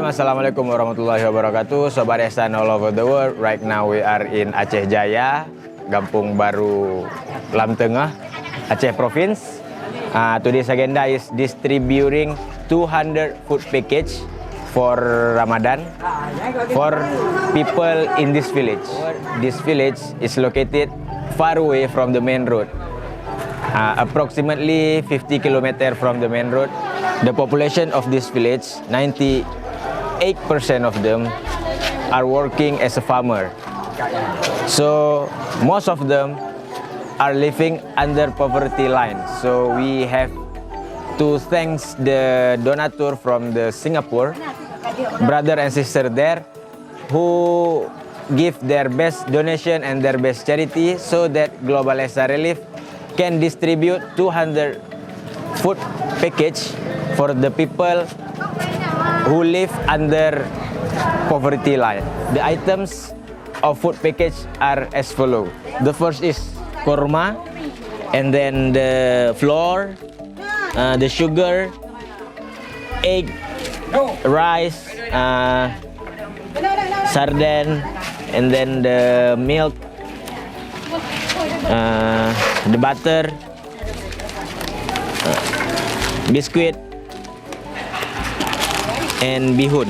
Assalamualaikum warahmatullahi wabarakatuh. Sobat Ihsan all over the world. Right now we are in Aceh Jaya, Kampung Baru Lam Tengah, Aceh Province. Today's agenda is distributing 200 food package for Ramadan for people in this village. This village is located far away from the main road, approximately 50 kilometers from the main road. The population of this village, 98% of them are working as a farmer. So most of them are living under poverty line. So we have to thank the donator from the Singapore, brother and sister there, who give their best donation and their best charity so that Global Ihsan Relief can distribute 200 food package for the people who live under poverty line. The items of food package are as follow. The first is korma, and then the flour, the sugar, egg, rice, sarden, and then the milk, the butter, biscuit, and bihun.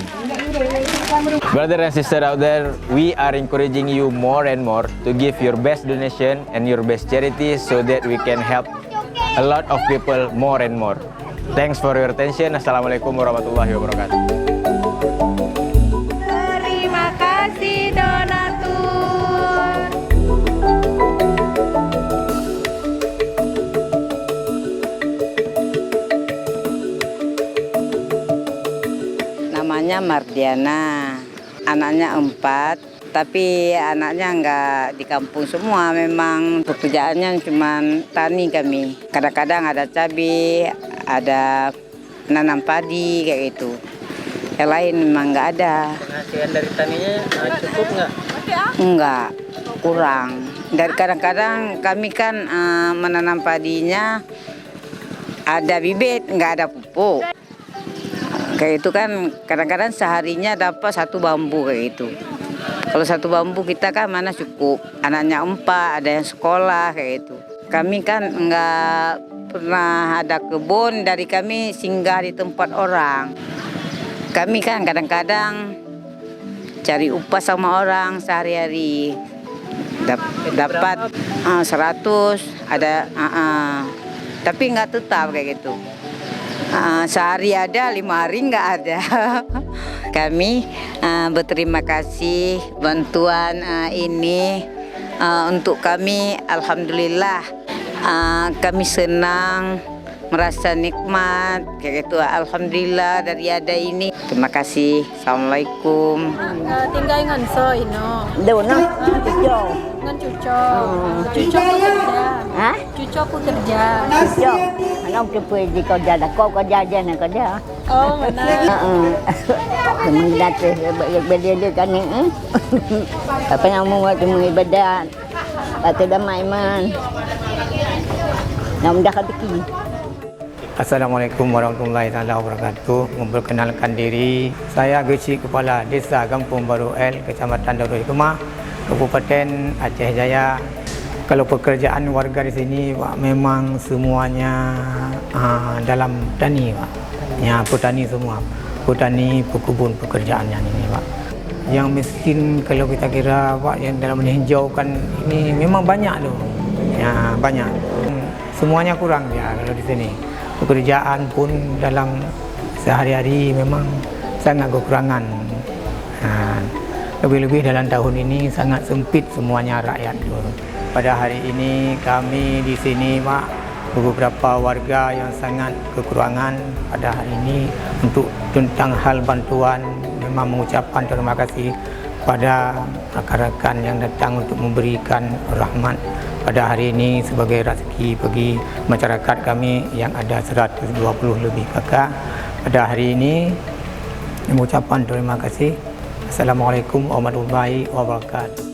Brother and sister out there, we are encouraging you more and more to give your best donation and your best charity so that we can help a lot of people more and more. Thanks for your attention. Assalamualaikum warahmatullahi wabarakatuh. Terima kasih donatur. Namanya Mardiana, anaknya 4, tapi anaknya nggak di kampung semua, memang pekerjaannya cuma tani kami. Kadang-kadang ada cabai, ada nanam padi kayak gitu. Yang lain memang nggak ada. Hasil dari taninya cukup nggak? Enggak, kurang. Dari kadang-kadang kami kan menanam padinya ada bibit, nggak ada pupuk. Kayak itu kan kadang-kadang seharinya dapat 1 bambu kayak gitu. Kalau 1 bambu kita kan mana cukup. Anaknya 4, ada yang sekolah kayak gitu. Kami kan nggak pernah ada kebun, dari kami singgah di tempat orang. Kami kan kadang-kadang cari upah sama orang sehari-hari. Dapat 100, ada, tapi nggak tetap kayak gitu. Sehari ada, 5 hari nggak ada. Kami berterima kasih bantuan ini untuk kami. Alhamdulillah, kami senang, merasa nikmat kayak gitu. Alhamdulillah dari ada ini. Terima kasih. Assalamualaikum. Tinggal ngan so ino. Dono, cuco. Ngan cuco. Cuco pekerja. Hah? Cuco pekerja. Cuco. Anong pwede ko dyan? Ako ko dyan ako dyan. Oh, mana? Memang dati berdiri kan ni. Apa yang membuat semua ibadat? Atau damai man. Nam dah kaki. Assalamualaikum warahmatullahi wabarakatuh. Memperkenalkan diri, saya Geci Kepala Desa Kampung Baru L, Kecamatan Darul Hikmah, Kabupaten Aceh Jaya. Kalau pekerjaan warga di sini, Pak, memang semuanya dalam tani, Pak. Ya, petani semua. Petani, pekebun pekerjaannya ini, Pak. Yang miskin kalau kita kira, Pak, yang dalam menghijaukan ini memang banyak loh. Ya, banyak. Semuanya kurang ya kalau di sini. Pekerjaan pun dalam sehari-hari memang sangat kekurangan. Lebih-lebih dalam tahun ini sangat sempit semuanya rakyat. Pada hari ini kami di sini, Pak, beberapa warga yang sangat kekurangan pada hari ini. Untuk tentang hal bantuan, memang mengucapkan terima kasih pada rakan-rakan yang datang untuk memberikan rahmat pada hari ini sebagai rezeki bagi masyarakat kami yang ada 120 lebih kakak. Pada hari ini mengucapkan terima kasih. Assalamualaikum warahmatullahi wabarakatuh.